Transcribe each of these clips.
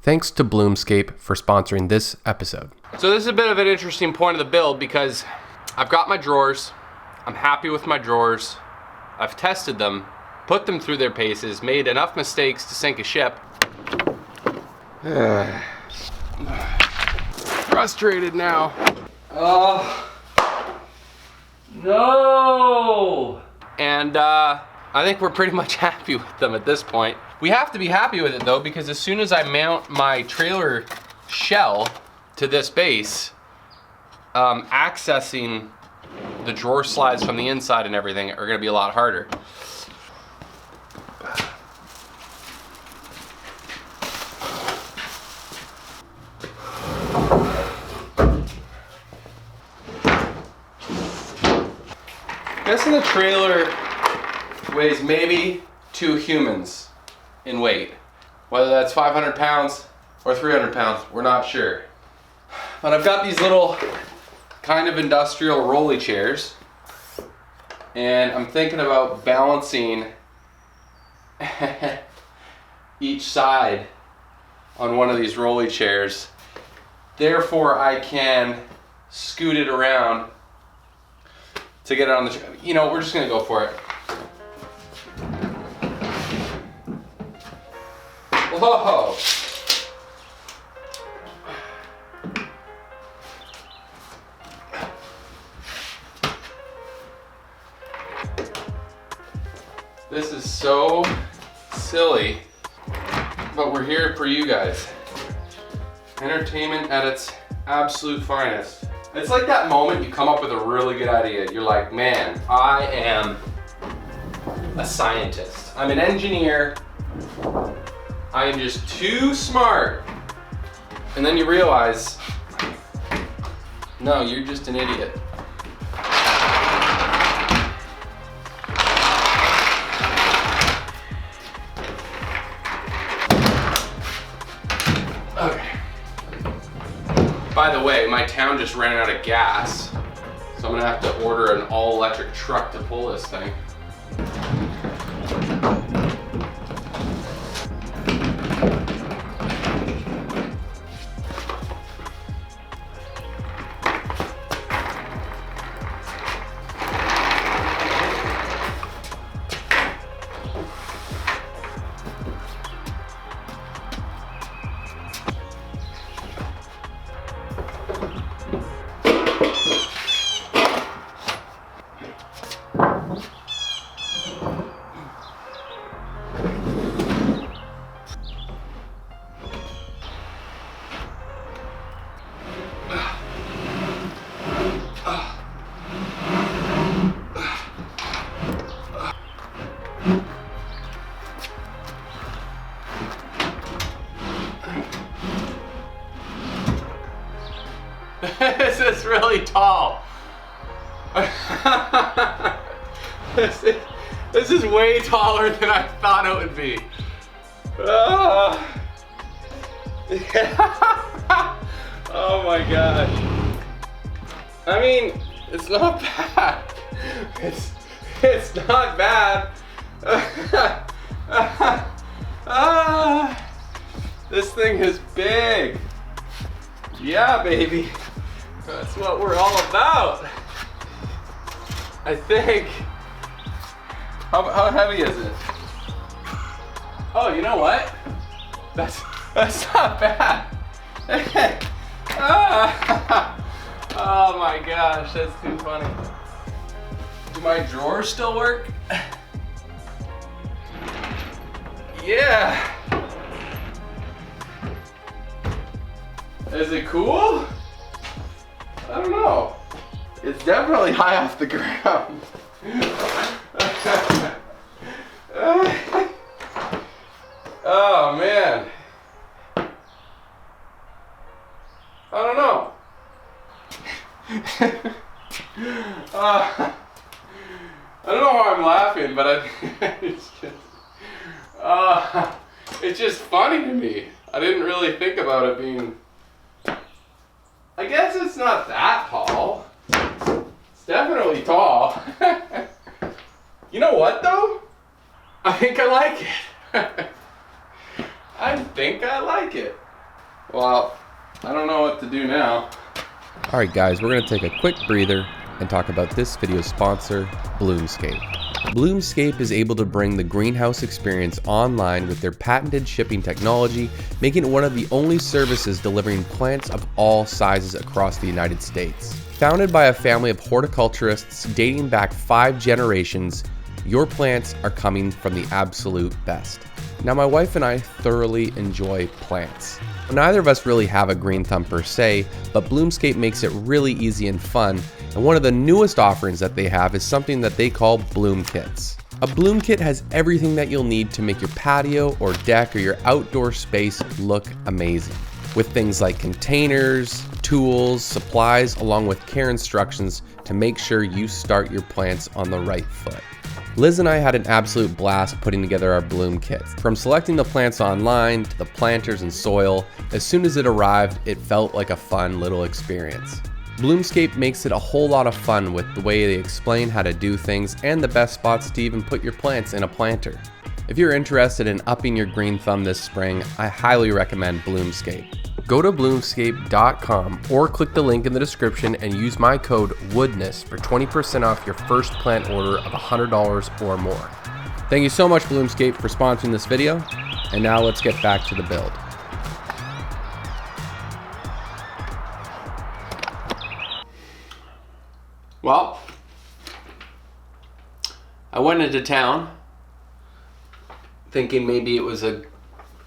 Thanks to Bloomscape for sponsoring this episode. So this is a bit of an interesting point of the build because I've got my drawers. I'm happy with my drawers. I've tested them, put them through their paces, made enough mistakes to sink a ship. Frustrated now. Oh, no. And I think we're pretty much happy with them at this point. We have to be happy with it though, because as soon as I mount my trailer shell to this base, accessing the drawer slides from the inside and everything are gonna be a lot harder. Guessing the trailer weighs maybe 2 humans in weight. Whether that's 500 pounds or 300 pounds, we're not sure. But I've got these little kind of industrial rolly chairs, and I'm thinking about balancing each side on one of these rolly chairs. Therefore, I can scoot it around to get it on the chair. You know, we're just gonna go for it. Whoa! This is so silly, but we're here for you guys. Entertainment at its absolute finest. It's like that moment you come up with a really good idea. You're like, man, I am a scientist. I'm an engineer. I am just too smart. And then you realize, no, you're just an idiot. Okay. By the way, my town just ran out of gas, so I'm gonna have to order an all-electric truck to pull this thing. This is really tall. This is way taller than I thought it would be. Oh my gosh. I mean, it's not bad. It's not bad. This thing is big. Yeah, baby. That's what we're all about. I think. How heavy is it? Oh, you know what? That's not bad. Oh my gosh, that's too funny. Do my drawers still work? Yeah. Is it cool? I don't know. It's definitely high off the ground. Oh man. I don't know. I don't know why I'm laughing, but it's just funny to me. I didn't really think about it being. I guess it's not that tall. It's definitely tall. You know what though? I think I like it. I think I like it. Well, I don't know what to do now. Alright guys, we're going to take a quick breather and talk about this video's sponsor, Bloomscape. Bloomscape is able to bring the greenhouse experience online with their patented shipping technology, making it one of the only services delivering plants of all sizes across the United States. Founded by a family of horticulturists dating back 5 generations, your plants are coming from the absolute best. Now, my wife and I thoroughly enjoy plants. Neither of us really have a green thumb per se, but Bloomscape makes it really easy and fun, and one of the newest offerings that they have is something that they call Bloom Kits. A Bloom Kit has everything that you'll need to make your patio or deck or your outdoor space look amazing. With things like containers, tools, supplies, along with care instructions to make sure you start your plants on the right foot. Liz and I had an absolute blast putting together our Bloom Kit. From selecting the plants online to the planters and soil, as soon as it arrived, it felt like a fun little experience. Bloomscape makes it a whole lot of fun with the way they explain how to do things and the best spots to even put your plants in a planter. If you're interested in upping your green thumb this spring, I highly recommend Bloomscape. Go to bloomscape.com or click the link in the description and use my code Woodness for 20% off your first plant order of $100 or more. Thank you so much, Bloomscape, for sponsoring this video. And now let's get back to the build. Well, I went into town thinking maybe it was a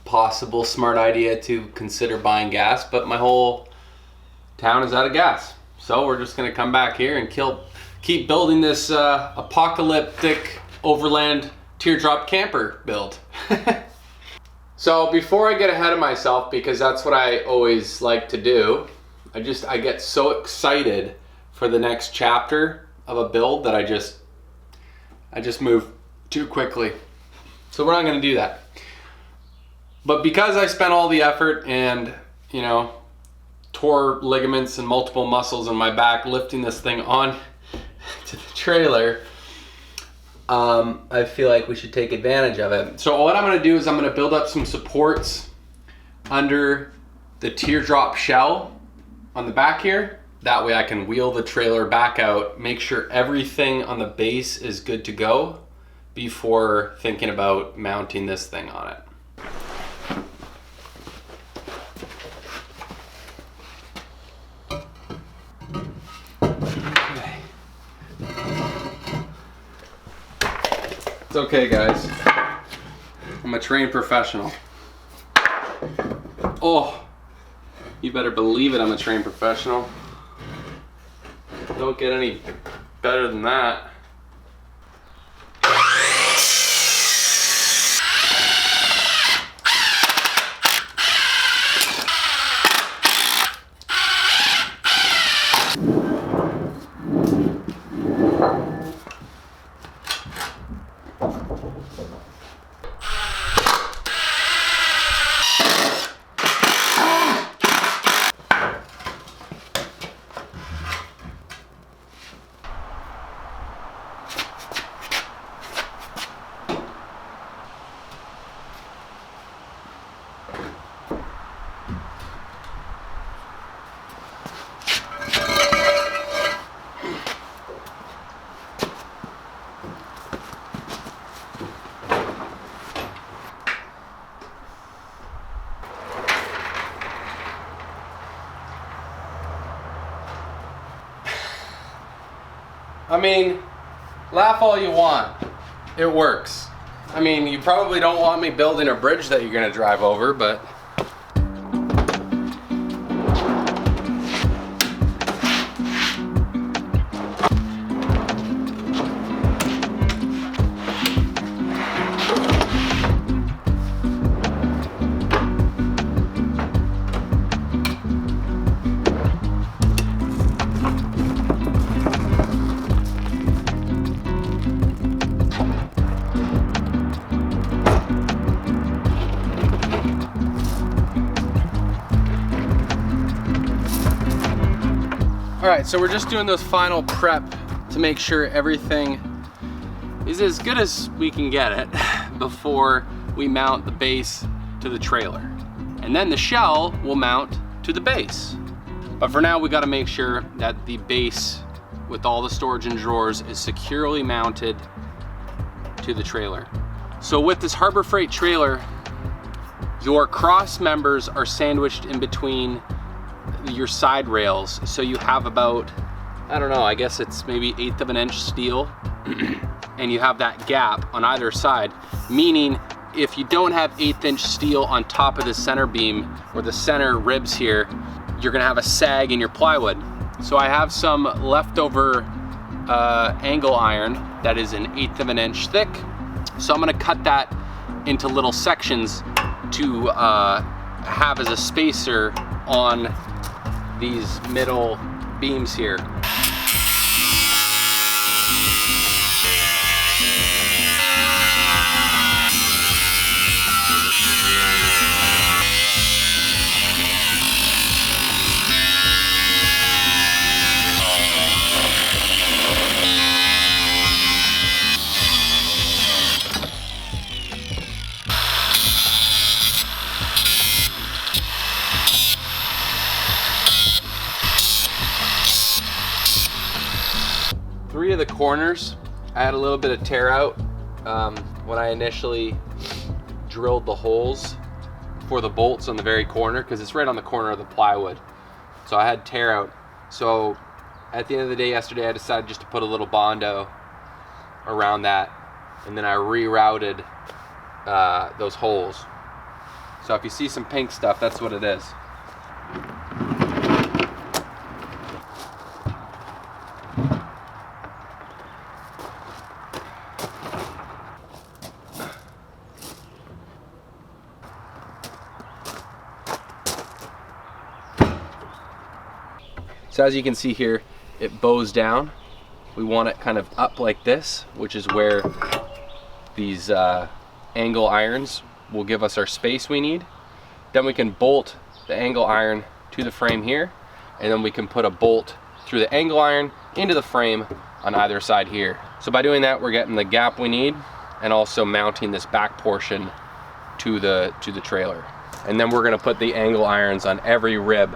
possible smart idea to consider buying gas, but my whole town is out of gas. So we're just gonna come back here and keep building this apocalyptic Overland Teardrop camper build. So before I get ahead of myself, because that's what I always like to do, I get so excited for the next chapter of a build that I just move too quickly. So we're not gonna do that. But because I spent all the effort and, tore ligaments and multiple muscles in my back lifting this thing on to the trailer, I feel like we should take advantage of it. So what I'm gonna do is I'm gonna build up some supports under the teardrop shell on the back here. That way I can wheel the trailer back out, make sure everything on the base is good to go before thinking about mounting this thing on it. It's okay, guys. I'm a trained professional. Oh, you better believe it, I'm a trained professional. Don't get any better than that. I mean, laugh all you want. It works. I mean, you probably don't want me building a bridge that you're gonna drive over, but Alright, so we're just doing those final prep to make sure everything is as good as we can get it before we mount the base to the trailer. And then the shell will mount to the base. But for now, we gotta make sure that the base with all the storage and drawers is securely mounted to the trailer. So with this Harbor Freight trailer, your cross members are sandwiched in between your side rails. So you have about, I don't know, I guess it's maybe 1/8 of an inch steel. And you have that gap on either side, meaning if you don't have 1/8 inch steel on top of the center beam or the center ribs here, you're gonna have a sag in your plywood. So I have some leftover angle iron that is 1/8 of an inch thick. So I'm gonna cut that into little sections to have as a spacer on these middle beams here. Three of the corners, I had a little bit of tear out when I initially drilled the holes for the bolts on the very corner, because it's right on the corner of the plywood. So I had tear out. So at the end of the day yesterday, I decided just to put a little Bondo around that, and then I rerouted those holes. So if you see some pink stuff, that's what it is. So as you can see here, it bows down. We want it kind of up like this, which is where these angle irons will give us our space we need. Then we can bolt the angle iron to the frame here, and then we can put a bolt through the angle iron into the frame on either side here. So by doing that, we're getting the gap we need and also mounting this back portion to the trailer. And then we're gonna put the angle irons on every rib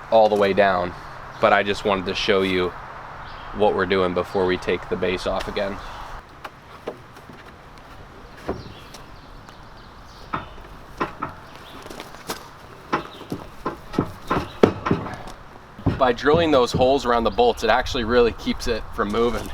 all the way down. But I just wanted to show you what we're doing before we take the base off again. By drilling those holes around the bolts, it actually really keeps it from moving.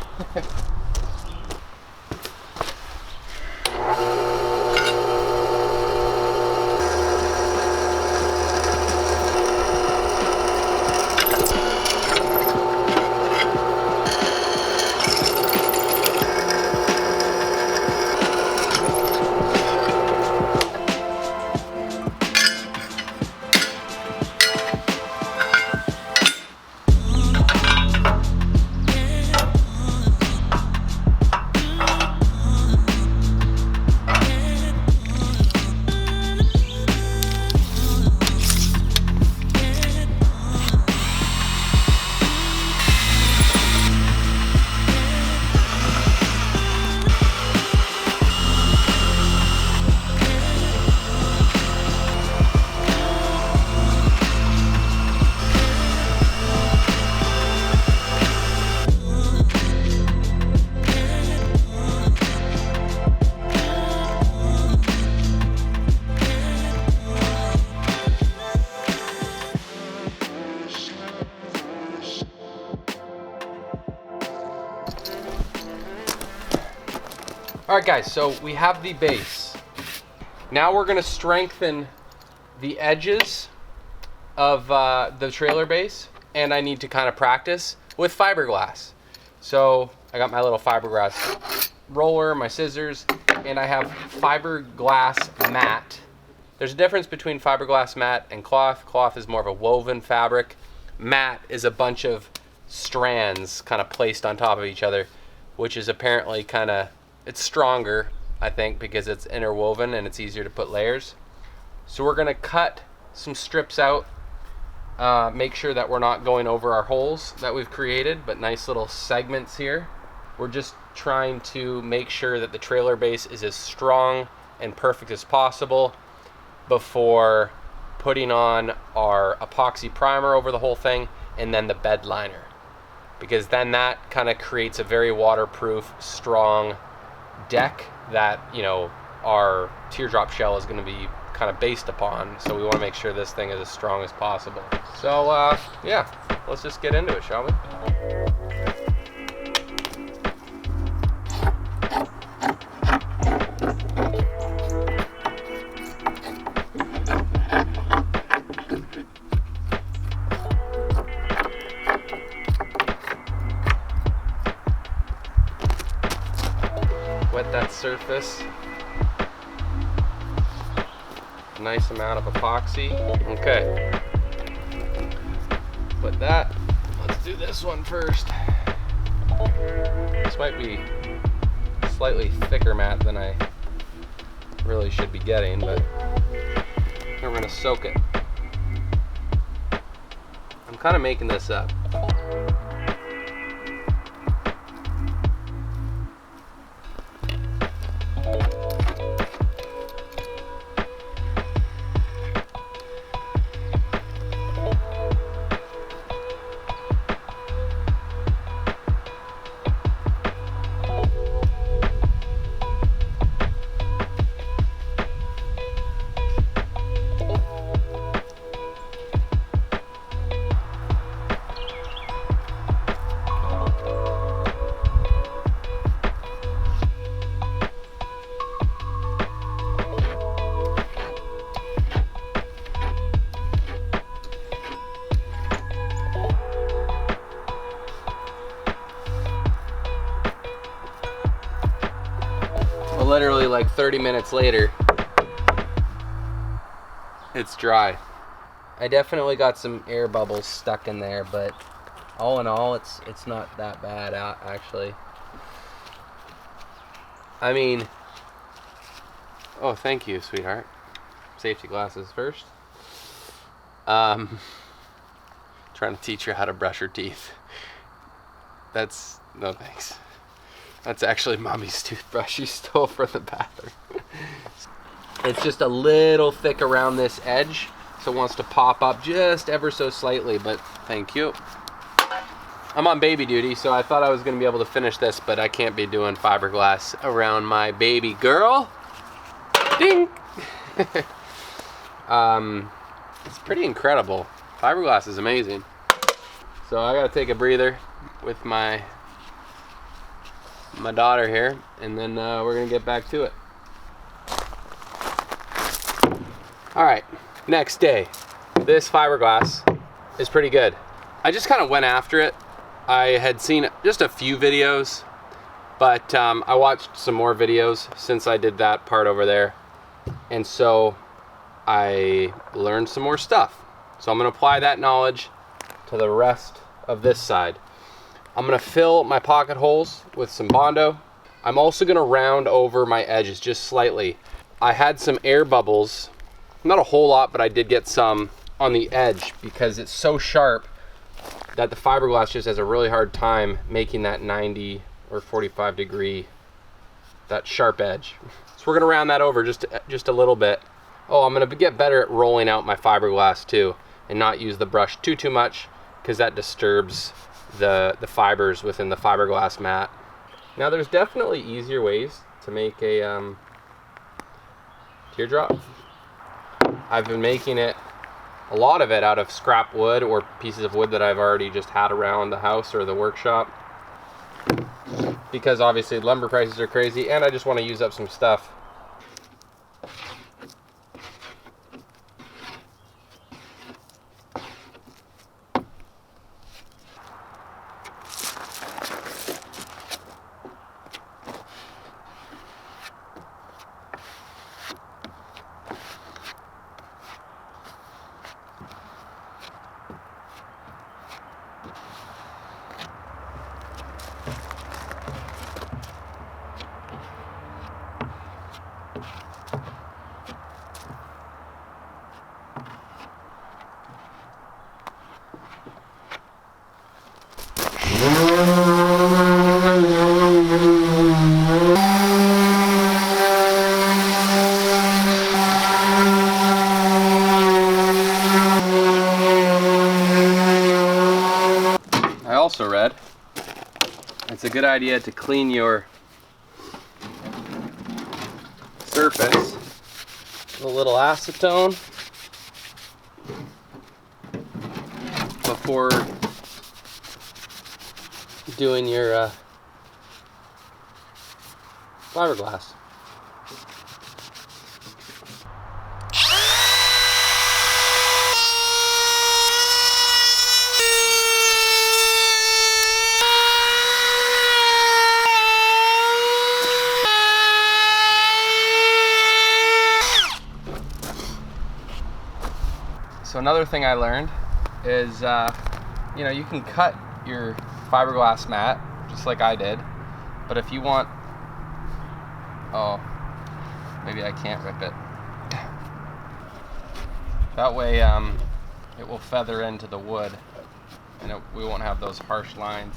All right guys, so we have the base. Now we're gonna strengthen the edges of the trailer base, and I need to kind of practice with fiberglass. So I got my little fiberglass roller, my scissors, and I have fiberglass mat. There's a difference between fiberglass mat and cloth. Cloth is more of a woven fabric. Mat is a bunch of strands kind of placed on top of each other, which is apparently kind of, it's stronger, I think, because it's interwoven and it's easier to put layers. So we're gonna cut some strips out, make sure that we're not going over our holes that we've created, but nice little segments here. We're just trying to make sure that the trailer base is as strong and perfect as possible before putting on our epoxy primer over the whole thing, and then the bed liner, because then that kind of creates a very waterproof, strong deck that, you know, our teardrop shell is going to be kind of based upon. So we want to make sure this thing is as strong as possible. So yeah, let's just get into it, shall we? Wet that surface. Nice amount of epoxy. Okay. Put that. Let's do this one first. This might be a slightly thicker mat than I really should be getting, but we're gonna soak it. I'm kind of making this up. Literally like 30 minutes later, it's dry. I definitely got some air bubbles stuck in there, but all in all, it's not that bad actually. I mean, oh, thank you, sweetheart. Safety glasses first. Trying to teach her how to brush her teeth. That's, no thanks. That's actually mommy's toothbrush she stole from the bathroom. It's just a little thick around this edge, so it wants to pop up just ever so slightly, but thank you. I'm on baby duty, so I thought I was going to be able to finish this, but I can't be doing fiberglass around my baby girl. Ding! It's pretty incredible. Fiberglass is amazing. So I got to take a breather with my daughter here, and then we're gonna get back to it. All right, next day. This fiberglass is pretty good. I just kind of went after it. I had seen just a few videos, but I watched some more videos since I did that part over there, and so I learned some more stuff. So I'm gonna apply that knowledge to the rest of this side. I'm gonna fill my pocket holes with some Bondo. I'm also gonna round over my edges just slightly. I had some air bubbles, not a whole lot, but I did get some on the edge because it's so sharp that the fiberglass just has a really hard time making that 90 or 45 degree, that sharp edge. So we're gonna round that over just a little bit. Oh, I'm gonna get better at rolling out my fiberglass too, and not use the brush too much, because that disturbs the fibers within the fiberglass mat. Now there's definitely easier ways to make a teardrop. I've been making a lot of it out of scrap wood or pieces of wood that I've already just had around the house or the workshop, because obviously lumber prices are crazy and I just want to use up some stuff. also read it's a good idea to clean your surface with a little acetone before doing your fiberglass. So another thing I learned is, you know, you can cut your fiberglass mat just like I did, but if you want, oh, maybe I can't rip it. That way it will feather into the wood and we won't have those harsh lines.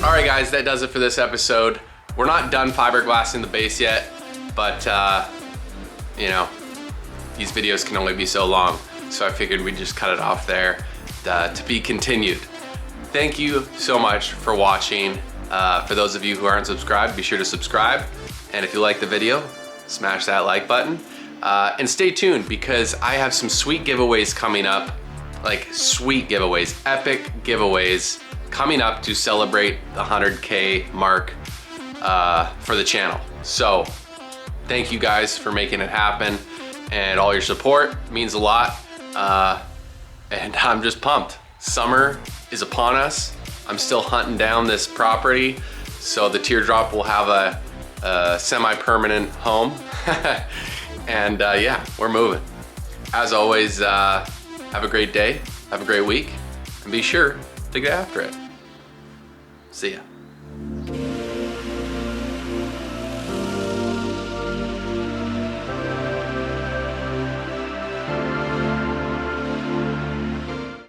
Alright guys, that does it for this episode. We're not done fiberglassing the base yet, but you know, these videos can only be so long, so I figured we'd just cut it off there to be continued. Thank you so much for watching. For those of you who aren't subscribed, be sure to subscribe, and if you like the video, smash that like button. And stay tuned because I have some sweet giveaways coming up, like sweet giveaways, epic giveaways coming up to celebrate the 100K mark for the channel. So thank you guys for making it happen, and all your support means a lot. And I'm just pumped. Summer is upon us. I'm still hunting down this property, so the Teardrop will have a semi-permanent home. And yeah, we're moving. As always, have a great day, have a great week, and be sure to get after it. See ya.